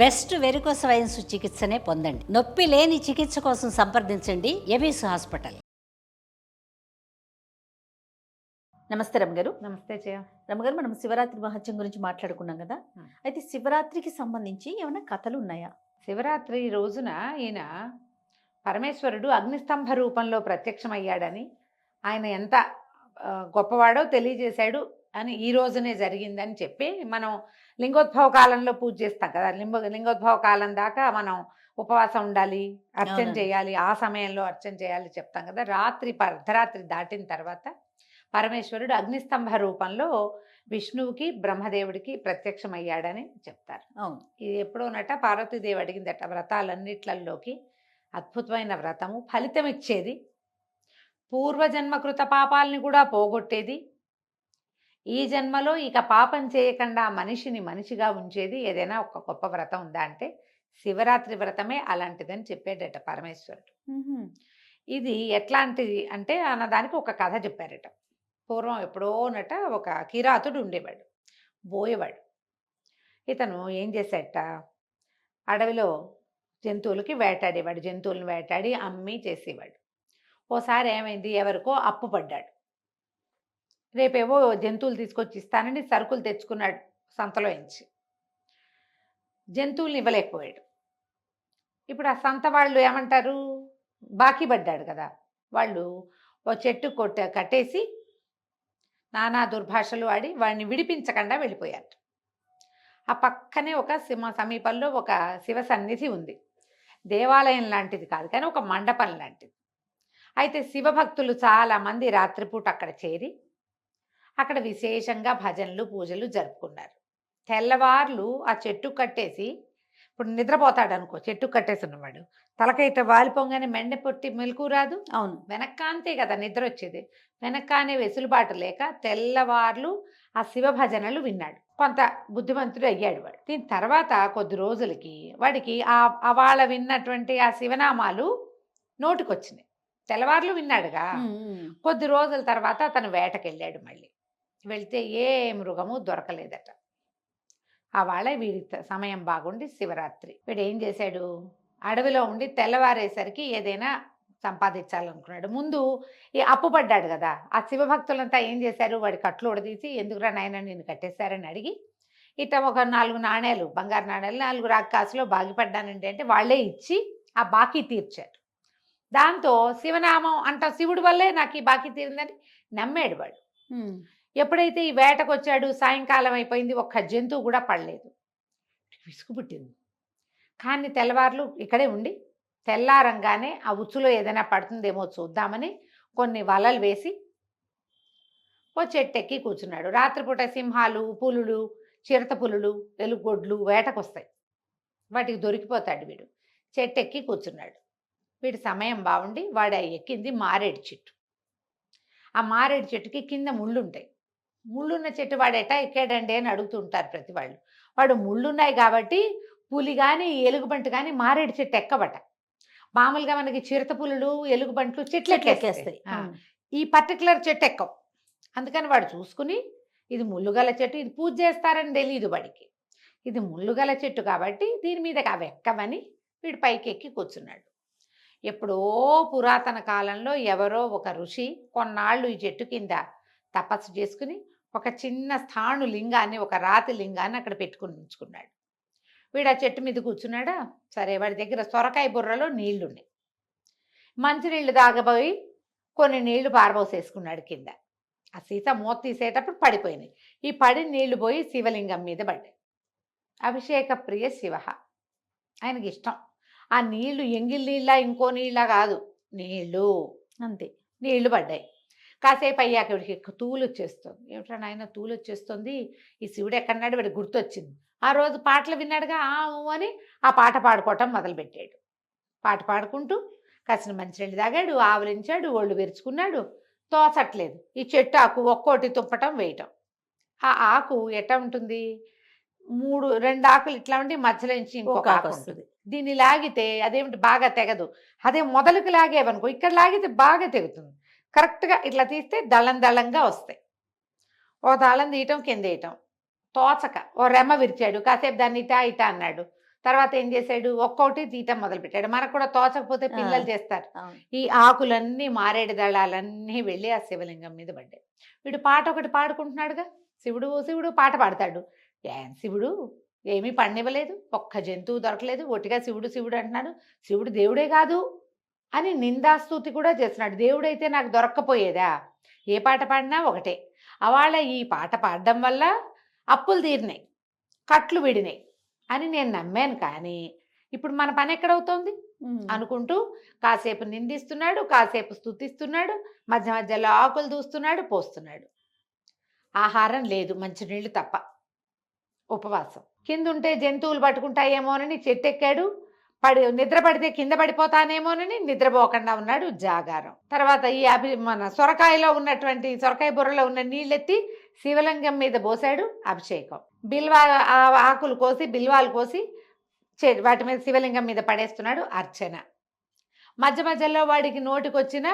Best varicose veins చికిత్సనే పొందండి. నొప్పి లేని చికిత్స కోసం సంప్రదించండి ఎవిస్ హాస్పిటల్. నమస్తే రమగారు. నమస్తే జయ. రమగారు, మనం శివరాత్రి మహత్యం గురించి మాట్లాడుకున్నాం కదా. అయితే శివరాత్రికి సంబంధించి ఏమైనా కథలు ఉన్నాయా? శివరాత్రి రోజున ఈయన పరమేశ్వరుడు అగ్నిస్తంభ రూపంలో ప్రత్యక్షమయ్యాడని, ఆయన ఎంత గొప్పవాడో తెలియజేశాడు అని ఈ రోజునే జరిగిందని చెప్పి మనం లింగోద్భవ కాలంలో పూజ చేస్తాం కదా. లింగోద్భవ కాలం దాకా మనం ఉపవాసం ఉండాలి, అర్చన చేయాలి, ఆ సమయంలో అర్చన చేయాలి చెప్తాం కదా. అర్ధరాత్రి దాటిన తర్వాత పరమేశ్వరుడు అగ్నిస్తంభ రూపంలో విష్ణువుకి బ్రహ్మదేవుడికి ప్రత్యక్షమయ్యాడని చెప్తారు. ఇది ఎప్పుడోనట పార్వతీదేవి అడిగిందట, వ్రతాలన్నిట్లలోకి అద్భుతమైన వ్రతము, ఫలితం ఇచ్చేది, పూర్వజన్మ కృత పాపాలని కూడా పోగొట్టేది, ఈ జన్మలో ఇక పాపం చేయకుండా మనిషిని మనిషిగా ఉంచేది ఏదైనా ఒక గొప్ప వ్రతం ఉందా అంటే శివరాత్రి వ్రతమే అలాంటిదని చెప్పాడట పరమేశ్వరుడు. ఇది ఎట్లాంటిది అంటే అన్నదానికి ఒక కథ చెప్పారట. పూర్వం ఎప్పుడోనట ఒక కిరాతుడు ఉండేవాడు, బోయేవాడు. ఇతను ఏం చేశాడట, అడవిలో జంతువులకి వేటాడేవాడు, జంతువులను వేటాడి అమ్మి చేసేవాడు. ఓసారి ఏమైంది, ఎవరికో అప్పు పడ్డాడు. రేపేవో జంతువులు తీసుకొచ్చి ఇస్తానని సరుకులు తెచ్చుకున్నాడు సంతలో ఎంచి. జంతువుల్ని ఇవ్వలేకపోయాడు. ఇప్పుడు ఆ సంత వాళ్ళు ఏమంటారు, బాకీ పడ్డాడు కదా, వాళ్ళు ఓ చెట్టు కట్టేసి నానా దుర్భాషలు ఆడి వాడిని విడిపించకుండా వెళ్ళిపోయారు. ఆ పక్కనే ఒక సమీపంలో ఒక శివ సన్నిధి ఉంది. దేవాలయం లాంటిది కాదు కానీ ఒక మండపం లాంటిది. అయితే శివభక్తులు చాలామంది రాత్రిపూట అక్కడ చేరి అక్కడ విశేషంగా భజనలు పూజలు జరుపుకున్నారు. తెల్లవార్లు ఆ చెట్టు కట్టేసి, ఇప్పుడు నిద్రపోతాడు అనుకో, చెట్టు కట్టేసి ఉన్నవాడు తలకైతే వాలిపోగానే మెండ పొట్టి మెలకు రాదు. అవును, వెనక్కాంతే కదా నిద్ర వచ్చేది. వెనక్కానే వెసులుబాటు లేక తెల్లవార్లు ఆ శివ భజనలు విన్నాడు. కొంత బుద్ధిమంతుడు అయ్యాడు వాడు. దీని తర్వాత కొద్ది రోజులకి వాడికి వాళ్ళ విన్నటువంటి ఆ శివనామాలు నోటికొచ్చినాయి. తెల్లవార్లు విన్నాడుగా. కొద్ది రోజుల తర్వాత అతను వేటకెళ్ళాడు. మళ్ళీ వెళ్తే ఏ మృగము దొరకలేదట. వాళ్ళ వీడి సమయం బాగుండి శివరాత్రి, వీడు ఏం చేశాడు, అడవిలో ఉండి తెల్లవారేసరికి ఏదైనా సంపాదించాలనుకున్నాడు. ముందు ఈ అప్పు పడ్డాడు కదా, ఆ శివభక్తులంతా ఏం చేశారు, వాడి కట్లు ఉడదీసి ఎందుకురా నాయన నేను కట్టేశారని అడిగి ఇట ఒక 4 నాణేలు, బంగారు నాణేలు 4 రాక్కాసులో బాగిపడ్డానండి అంటే వాళ్ళే ఇచ్చి ఆ బాకీ తీర్చారు. దాంతో శివనామం అంట, శివుడి వల్లే నాకు ఈ బాకీ తీరిందని నమ్మాడు వాడు. ఎప్పుడైతే ఈ వేటకు వచ్చాడు, సాయంకాలం అయిపోయింది, ఒక్క జంతువు కూడా పడలేదు. విసుగు పుట్టింది. కానీ తెల్లవార్లు ఇక్కడే ఉండి తెల్లారంగానే ఆ ఉచ్చులో ఏదైనా పడుతుందేమో చూద్దామని కొన్ని వలలు వేసి ఓ చెట్టెక్కి కూర్చున్నాడు. రాత్రిపూట సింహాలు, పులులు, చిరత పులులు, ఎలుగొడ్లు వేటకొస్తాయి, వాటికి దొరికిపోతాడు వీడు. చెట్టెక్కి కూర్చున్నాడు. వీడి సమయం బాగుండి వాడు ఎక్కింది మారేడు చెట్టు. ఆ మారేడు చెట్టుకి కింద ముళ్ళుంటాయి. ముళ్ళున్న చెట్టు వాడు ఎటా ఎక్కాడండి అని అడుగుతుంటారు ప్రతి వాళ్ళు. వాడు ముళ్ళున్నాయి కాబట్టి పులి కానీ ఎలుగుబంటి కానీ మారేడు చెట్టు ఎక్కబట. మామూలుగా మనకి చిరత పులులు, ఎలుగుబంట్లు చెట్లు ఎక్కేస్తాయి, ఈ పర్టికులర్ చెట్టు ఎక్కవు. అందుకని వాడు చూసుకుని ఇది ముళ్ళుగల చెట్టు, ఇది పూజ చేస్తారని తెలియదు వాడికి. ఇది ముళ్ళుగల చెట్టు కాబట్టి దీని మీద అవి ఎక్కవని వీడు పైకి ఎక్కి కూర్చున్నాడు. ఎప్పుడో పురాతన కాలంలో ఎవరో ఒక ఋషి కొన్నాళ్ళు ఈ చెట్టు కింద తపస్సు చేసుకుని ఒక చిన్న స్థాణు లింగాన్ని, ఒక రాతి లింగాన్ని అక్కడ పెట్టుకుని ఉంచుకున్నాడు. వీడు ఆ చెట్టు మీద కూర్చున్నాడా. సరే, వాడి దగ్గర సొరకాయ బుర్రలో నీళ్లున్నాయి. మంచినీళ్ళు తాగబోయి కొన్ని నీళ్లు పారబోసేసుకున్నాడు కింద. ఆ సీత మూత తీసేటప్పుడు పడిపోయినాయి. ఈ పడి నీళ్లు పోయి శివలింగం మీద పడ్డాయి. అభిషేక ప్రియ శివ, ఆయనకి ఇష్టం. ఆ నీళ్లు ఎంగిల్ నీళ్ళ ఇంకో నీళ్ళ కాదు, నీళ్ళు అంతే. నీళ్లు పడ్డాయి. కాసేపు అయ్యాక వీడికి తూలు వచ్చేస్తుంది. ఏమిట్రా నాయన తూలు వచ్చేస్తుంది, ఈ శివుడు ఎక్కడన్నాడు వాడికి గుర్తొచ్చింది. ఆ రోజు పాటలు విన్నాడుగా అని ఆ పాట పాడుకోవటం మొదలుపెట్టాడు. పాట పాడుకుంటూ కాసిన మంచినీళ్ళు తాగాడు, ఆవలించాడు, ఒళ్ళు విరుచుకున్నాడు. తోచట్లేదు. ఈ చెట్టు ఆకు ఒక్కోటి తుప్పటం వేయటం. ఆ ఆకు ఎట్లా ఉంటుంది, 2 ఆకులు ఇట్లా ఉండి మధ్యలో నుంచి ఇంకొక ఆకు వస్తుంది. దీన్ని లాగితే అదేమిటి బాగా తెగదు. అదే మొదలుకి లాగేవనుకో, ఇక్కడ లాగితే బాగా తెగుతుంది. కరెక్ట్గా ఇట్లా తీస్తే దళం దళంగా వస్తాయి. ఓ దళం తీయటం కింద వేయటం తోచక ఓ రెమ్మ విరిచాడు. కాసేపు దాన్ని ఇటా ఇటా అన్నాడు. తర్వాత ఏం చేశాడు, ఒక్కొక్కటి తీయటం మొదలుపెట్టాడు. మనకు కూడా తోచకపోతే పిల్లలు చేస్తారు. అవును. ఈ ఆకులన్నీ, మారేడు దళాలన్నీ వెళ్ళి ఆ శివలింగం మీద పడ్డాయి. వీడు పాట ఒకటి పాడుకుంటున్నాడుగా, శివుడు శివుడు పాట పాడతాడు. శివుడు ఏమీ పడనివ్వలేదు, ఒక్క జంతువు దొరకలేదు, ఒట్టిగా శివుడు శివుడు అంటున్నాడు. శివుడు దేవుడే కాదు అని నిందాస్తుతి కూడా చేస్తున్నాడు. దేవుడైతే నాకు దొరక్కపోయేదా, ఏ పాట పాడినా ఒకటే. అవాళ ఈ పాట పాడడం వల్ల అప్పులు తీరినాయి, కట్లు విడినాయి అని నేను నమ్మాను. కానీ ఇప్పుడు మన పని ఎక్కడవుతోంది అనుకుంటూ కాసేపు నిందిస్తున్నాడు, కాసేపు స్తుతిస్తున్నాడు, మధ్య మధ్యలో ఆకులు దూస్తున్నాడు, పోస్తున్నాడు. ఆహారం లేదు, మంచినీళ్ళు తప్ప, ఉపవాసం. కిందుంటే జంతువులు పట్టుకుంటాయేమోనని చెట్టెక్కాడు, నిద్ర పడితే కింద పడిపోతానేమోనని నిద్రపోకుండా ఉన్నాడు, జాగారం. తర్వాత ఈ మన సొరకాయలో ఉన్నటువంటి, సొరకాయ బుర్రలో ఉన్న నీళ్ళెత్తి శివలింగం మీద పోసాడు, అభిషేకం. ఆకులు కోసి, బిల్వాలు కోసి వాటి మీద శివలింగం మీద పడేస్తున్నాడు, అర్చన. మధ్య మధ్యలో వాడికి నోటికొచ్చిన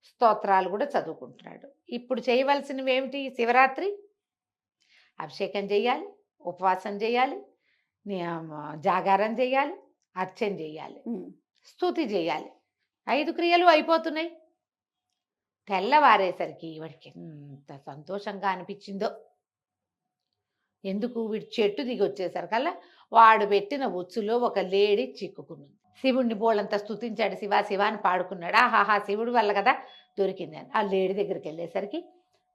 స్తోత్రాలు కూడా చదువుకుంటున్నాడు. ఇప్పుడు చేయవలసినవి ఏమిటి? శివరాత్రి అభిషేకం చేయాలి, ఉపవాసం చేయాలి, జాగారం చేయాలి, అర్చన చేయాలి, స్తుతి చేయాలి. 5 క్రియలు అయిపోతున్నాయి. తెల్లవారేసరికి వాడికి ఎంత సంతోషంగా అనిపించిందో. ఎందుకు? వీడు చెట్టు దిగి వచ్చేసరికల్లా వాడు పెట్టిన ఉచ్చులో ఒక లేడి చిక్కుకున్నది. శివుడిని బోళ్ళంతా స్తుతించాడు, శివ శివ అని పాడుకున్నాడు. ఆహాహా, శివుడు వల్ల కదా దొరికింది అని. ఆ లేడి దగ్గరికి వెళ్ళేసరికి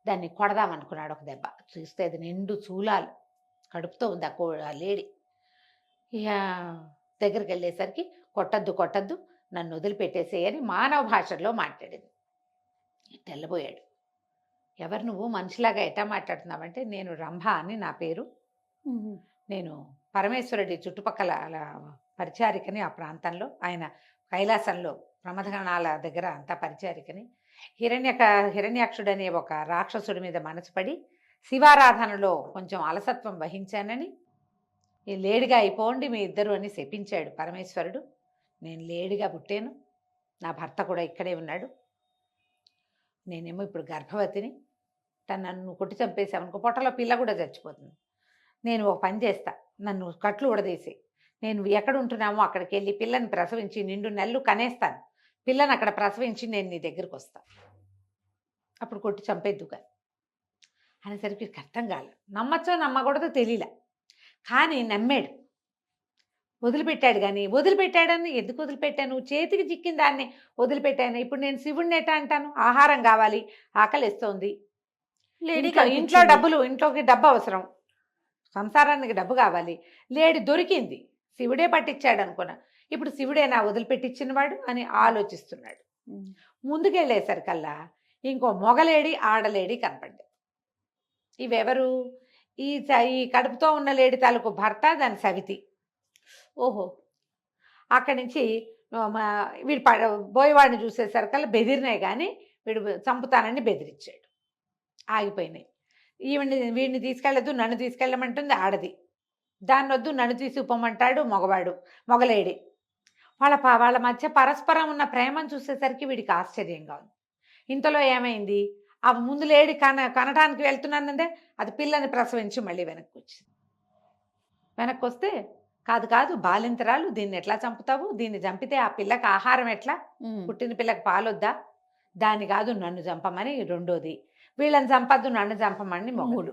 దాన్ని కొడదామనుకున్నాడు ఒక దెబ్బ. చూస్తే అది నిండు చూలాలు కడుపుతో ఉంది ఆ లేడి. ఇక దగ్గరికి వెళ్ళేసరికి కొట్టద్దు కొట్టద్దు, నన్ను వదిలిపెట్టేసేయని మానవ భాషలో మాట్లాడింది. తెల్లబోయాడు. ఎవరు నువ్వు? మనిషిలాగా ఎట్టా మాట్లాడుతున్నావంటే, నేను రంభ అని నా పేరు, నేను పరమేశ్వరుడి చుట్టుపక్కల పరిచారికని, ఆ ప్రాంతంలో ఆయన కైలాసంలో ప్రమథగణాల దగ్గర అంతా పరిచారికని. హిరణ్యాక్షుడు అనే ఒక రాక్షసుడి మీద మనసు పడి శివారాధనలో కొంచెం అలసత్వం వహించానని, ఈ లేడిగా అయిపోండి మీ ఇద్దరు అని శపించాడు పరమేశ్వరుడు. నేను లేడిగా పుట్టాను, నా భర్త కూడా ఇక్కడే ఉన్నాడు, నేనేమో ఇప్పుడు గర్భవతిని, నన్ను కొట్టి చంపేశామనుకో పొట్టలో పిల్ల కూడా చచ్చిపోతుంది. నేను ఒక పని చేస్తా, నన్ను కట్లు ఉడదీసి నేను ఎక్కడ ఉంటున్నామో అక్కడికి వెళ్ళి పిల్లని ప్రసవించి నిండు నెలలు కనేస్తాను, పిల్లని అక్కడ ప్రసవించి నేను నీ దగ్గరికి వస్తాను, అప్పుడు కొట్టి చంపేద్దుగా అనేసరికి అర్థం కాలేదు. నమ్మచ్చో నమ్మకూడదో తెలియలే, కానీ నమ్మాడు. వదిలిపెట్టాడు. కానీ వదిలిపెట్టాడని ఎందుకు వదిలిపెట్టాను? చేతికి చిక్కిన దాన్ని వదిలిపెట్టాను. ఇప్పుడు నేను శివుడిని ఎట్టా అంటాను? ఆహారం కావాలి, ఆకలిస్తోంది, ఇంట్లో డబ్బులు, ఇంట్లోకి డబ్బు అవసరం, సంసారానికి డబ్బు కావాలి, లేడి దొరికింది, శివుడే పట్టించాడు అనుకున్నా. ఇప్పుడు శివుడేనా వదిలిపెట్టించినవాడు అని ఆలోచిస్తున్నాడు. ముందుకెళ్ళేసరికల్లా ఇంకో మొగలేడి, ఆడలేడి కనపడ్డాయి. ఇవెవరు? ఈ కడుపుతో ఉన్న లేడి తాలూకు భర్త, దాని సవితి. ఓహో, అక్కడి నుంచి వీడు బోయవాడిని చూసేసరికల్లా బెదిరినాయి, కానీ వీడు చంపుతానని బెదిరించాడు. ఆగిపోయినాయి. వీడిని తీసుకెళ్ళదు, నన్ను తీసుకెళ్ళమంటుంది ఆడది, దాన్ని వద్దు నన్ను తీసుకుపోమంటాడు మొగలేడి. వాళ్ళ మధ్య పరస్పరం ఉన్న ప్రేమను చూసేసరికి వీడికి ఆశ్చర్యంగా ఉంది. ఇంతలో ఏమైంది? ఆ ముందు లేడి కనటానికి వెళ్తున్నానందే అది పిల్లని ప్రసవించి మళ్ళీ వెనక్కి వస్తే కాదు బాలింతరాలు, దీన్ని ఎట్లా చంపుతావు? దీన్ని చంపితే ఆ పిల్లకి ఆహారం ఎట్లా? పుట్టిన పిల్లకి పాలొద్దా? దాన్ని కాదు నన్ను చంపమని రెండోది, వీళ్ళని చంపద్దు నన్ను చంపమని మొగుడు.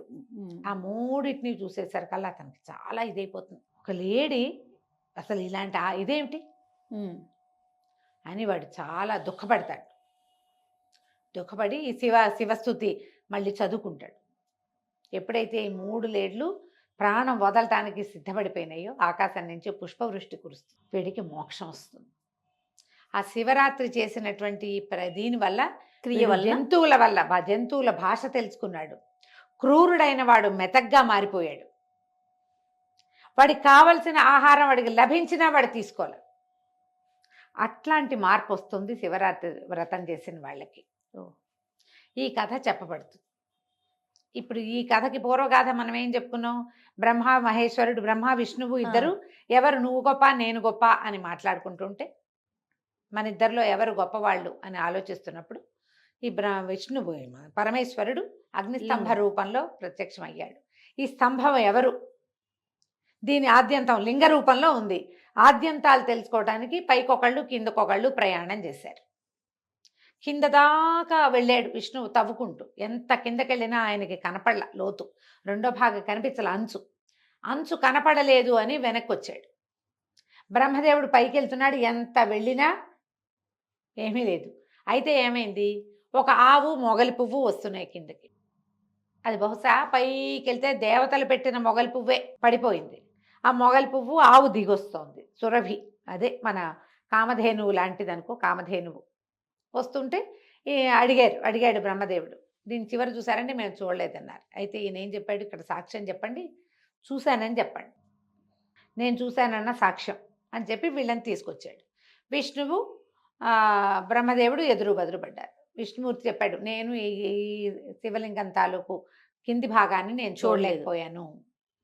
ఆ మూడింటిని చూసేసరికల్లా అతనికి చాలా ఇదైపోతుంది. ఒక లేడి అసలు ఇలాంటి ఇదేమిటి అని వాడు చాలా దుఃఖపడతాడు. దుఃఖపడి శివస్తుతి మళ్ళీ చదువుకుంటాడు. ఎప్పుడైతే ఈ 3 లేడ్లు ప్రాణం వదలటానికి సిద్ధపడిపోయినాయో ఆకాశం నుంచి పుష్పవృష్టి కురుస్తుంది, వీడికి మోక్షం వస్తుంది. ఆ శివరాత్రి చేసినటువంటి దీనివల్ల, జంతువుల భాష తెలుసుకున్నాడు. క్రూరుడైన వాడు మెతగ్గా మారిపోయాడు. వాడికి కావలసిన ఆహారం వాడికి లభించినా వాడు తీసుకోవాలి. అట్లాంటి మార్పు వస్తుంది శివరాత్రి వ్రతం చేసిన వాళ్ళకి. ఈ కథ చెప్పబడుతుంది. ఇప్పుడు ఈ కథకి పూర్వగాథ మనం ఏం చెప్పుకున్నాం? బ్రహ్మ విష్ణువు ఇద్దరు ఎవరు నువ్వు గొప్ప నేను గొప్ప అని మాట్లాడుకుంటుంటే, మన ఇద్దరిలో ఎవరు గొప్పవాళ్ళు అని ఆలోచిస్తున్నప్పుడు ఈ విష్ణువు పరమేశ్వరుడు అగ్నిస్తంభ రూపంలో ప్రత్యక్షమయ్యాడు. ఈ స్తంభం ఎవరు? దీని ఆద్యంతం లింగ రూపంలో ఉంది. ఆద్యంతాలు తెలుసుకోవడానికి పైకొకళ్ళు కిందకొకళ్ళు ప్రయాణం చేశారు. కింద దాకా వెళ్ళాడు విష్ణువు తవ్వుకుంటూ. ఎంత కిందకెళ్ళినా ఆయనకి కనపడల లోతు. రెండో భాగం కనిపించల అంచు. అంచు కనపడలేదు అని వెనక్కి వచ్చాడు. బ్రహ్మదేవుడు పైకి వెళ్తున్నాడు. ఎంత వెళ్ళినా ఏమీ లేదు. అయితే ఏమైంది, ఒక ఆవు మొగలి పువ్వు వస్తున్నాయి కిందకి. అది బహుశా పైకి వెళ్తే దేవతలు పెట్టిన మొగలి పువ్వే పడిపోయింది. ఆ మొగలి పువ్వు ఆవు దిగొస్తోంది. సురభి, అదే మన కామధేనువు లాంటిది అనుకో, కామధేనువు వస్తుంటే అడిగాడు బ్రహ్మదేవుడు. దీని చివరి చూసారంటే మేము చూడలేదన్నారు. అయితే ఈయన ఏం చెప్పాడు, ఇక్కడ సాక్ష్యం చెప్పండి, చూశానని చెప్పండి, నేను చూశానన్న సాక్ష్యం అని చెప్పి వీళ్ళని తీసుకొచ్చాడు. విష్ణువు బ్రహ్మదేవుడు ఎదురు బదురు పడ్డారు. విష్ణుమూర్తి చెప్పాడు, నేను ఈ శివలింగం తాలూకు కింది భాగాన్ని నేను చూడలేకపోయాను,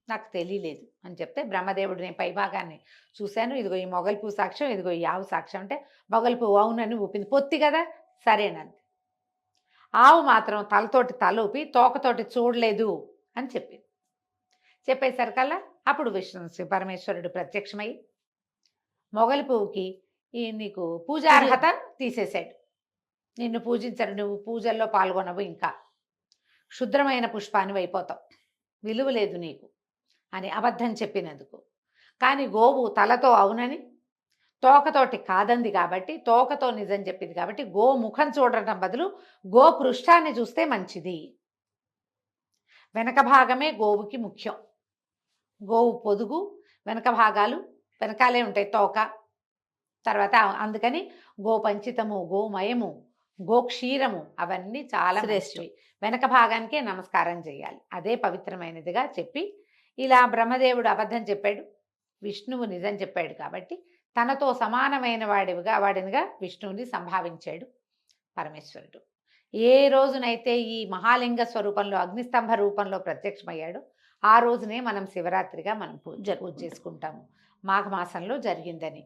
నాకు తెలియలేదు అని చెప్తే, బ్రహ్మదేవుడు నేను పై భాగాన్ని చూశాను, ఇదిగో ఈ మొగలి పువ్వు సాక్ష్యం, ఇదిగో ఈ ఆవు సాక్ష్యం అంటే, మొగలి పువ్వు అవునని ఊపింది. పొత్తి కదా, సరేనంది. ఆవు మాత్రం తలతోటి తల ఊపి తోకతోటి చూడలేదు అని చెప్పింది. చెప్పేసరికల్లా అప్పుడు విష్ణు పరమేశ్వరుడు ప్రత్యక్షమై మొగలి పువ్వుకి నీకు పూజార్హత తీసేశాడు. నిన్ను పూజించరు, నువ్వు పూజల్లో పాల్గొనవు, ఇంకా క్షుద్రమైన పుష్పాన్ని అయిపోతావు, విలువ లేదు నీకు అని అబద్ధం చెప్పినందుకు. కానీ గోవు తలతో అవునని తోకతోటి కాదంది కాబట్టి, తోకతో నిజం చెప్పింది కాబట్టి, గో ముఖం చూడటం బదులు గో పృష్ఠాన్ని చూస్తే మంచిది. వెనక భాగమే గోవుకి ముఖ్యం. గోవు పొదుగు, వెనక భాగాలు వెనకాలే ఉంటాయి, తోక తర్వాత. అందుకని గోపంచితము, గోమయము, గోక్షీరము అవన్నీ చాలా శ్రేష్ఠవి. వెనక భాగానికే నమస్కారం చేయాలి, అదే పవిత్రమైనదిగా చెప్పి, ఇలా బ్రహ్మదేవుడు అబద్ధం చెప్పాడు, విష్ణువు నిజం చెప్పాడు కాబట్టి తనతో సమానమైన వాడినిగా విష్ణువుని సంభావించాడు పరమేశ్వరుడు. ఏ రోజునైతే ఈ మహాలింగ స్వరూపంలో అగ్నిస్తంభ రూపంలో ప్రత్యక్షమయ్యాడో ఆ రోజునే మనం శివరాత్రిగా మనం పూజ చేసుకుంటాము. మాఘమాసంలో జరిగిందని.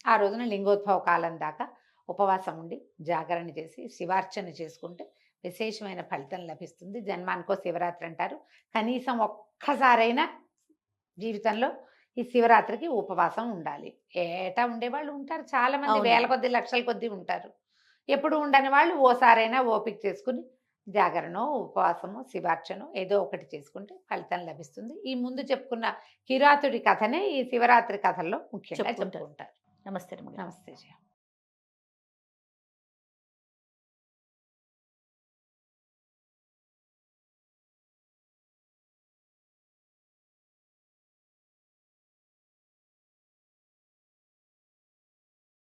ఆ రోజున లింగోద్భవ కాలం దాకా ఉపవాసం ఉండి జాగరణ చేసి శివార్చన చేసుకుంటే విశేషమైన ఫలితం లభిస్తుంది. జన్మానికో శివరాత్రి అంటారు. కనీసం ఒక్కసారైనా జీవితంలో ఈ శివరాత్రికి ఉపవాసం ఉండాలి. ఏటా ఉండేవాళ్ళు ఉంటారు చాలామంది, వేల కొద్ది లక్షల కొద్ది ఉంటారు. ఎప్పుడు ఉండని వాళ్ళు ఓసారైనా ఓపిక చేసుకుని జాగరణో ఉపవాసమో శివార్చనో ఏదో ఒకటి చేసుకుంటే ఫలితం లభిస్తుంది. ఈ ముందు చెప్పుకున్న కిరాతుడి కథనే ఈ శివరాత్రి కథల్లో ముఖ్యంగా చెప్పుకుంటారు. నమస్తే. నమస్తే జయ.